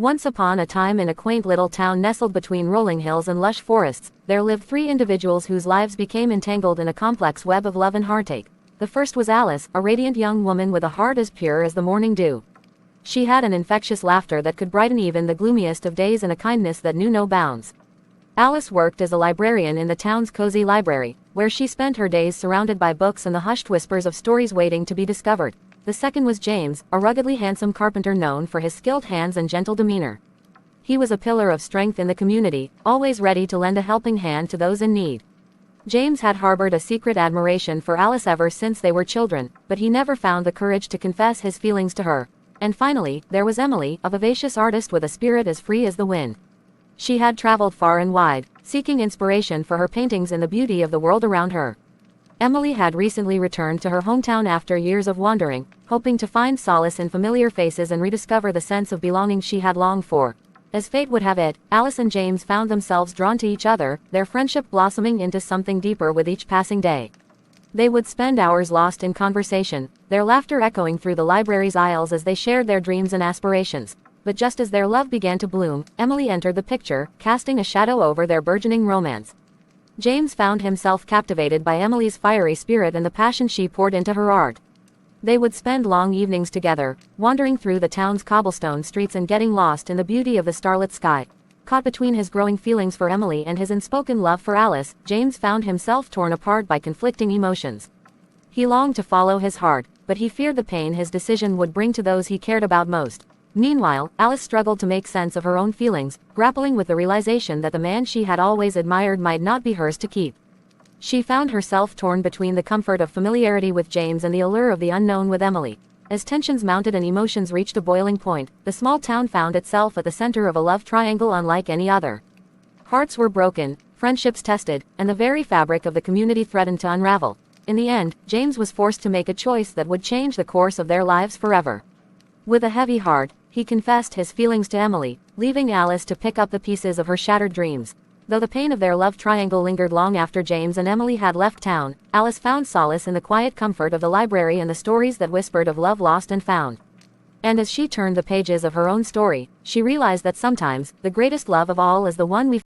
Once upon a time, in a quaint little town nestled between rolling hills and lush forests, there lived three individuals whose lives became entangled in a complex web of love and heartache. The first was Alice, a radiant young woman with a heart as pure as the morning dew. She had an infectious laughter that could brighten even the gloomiest of days and a kindness that knew no bounds. Alice worked as a librarian in the town's cozy library, where she spent her days surrounded by books and the hushed whispers of stories waiting to be discovered. The second was James, a ruggedly handsome carpenter known for his skilled hands and gentle demeanor. He was a pillar of strength in the community, always ready to lend a helping hand to those in need. James had harbored a secret admiration for Alice ever since they were children, but he never found the courage to confess his feelings to her. And finally, there was Emily, a vivacious artist with a spirit as free as the wind. She had traveled far and wide, seeking inspiration for her paintings in the beauty of the world around her. Emily had recently returned to her hometown after years of wandering, hoping to find solace in familiar faces and rediscover the sense of belonging she had longed for. As fate would have it, Alice and James found themselves drawn to each other, their friendship blossoming into something deeper with each passing day. They would spend hours lost in conversation, their laughter echoing through the library's aisles as they shared their dreams and aspirations. But just as their love began to bloom, Emily entered the picture, casting a shadow over their burgeoning romance. James found himself captivated by Emily's fiery spirit and the passion she poured into her art. They would spend long evenings together, wandering through the town's cobblestone streets and getting lost in the beauty of the starlit sky. Caught between his growing feelings for Emily and his unspoken love for Alice, James found himself torn apart by conflicting emotions. He longed to follow his heart, but he feared the pain his decision would bring to those he cared about most. Meanwhile, Alice struggled to make sense of her own feelings, grappling with the realization that the man she had always admired might not be hers to keep. She found herself torn between the comfort of familiarity with James and the allure of the unknown with Emily. As tensions mounted and emotions reached a boiling point, the small town found itself at the center of a love triangle unlike any other. Hearts were broken, friendships tested, and the very fabric of the community threatened to unravel. In the end, James was forced to make a choice that would change the course of their lives forever. With a heavy heart, he confessed his feelings to Emily, leaving Alice to pick up the pieces of her shattered dreams. Though the pain of their love triangle lingered long after James and Emily had left town, Alice found solace in the quiet comfort of the library and the stories that whispered of love lost and found. And as she turned the pages of her own story, she realized that sometimes, the greatest love of all is the one we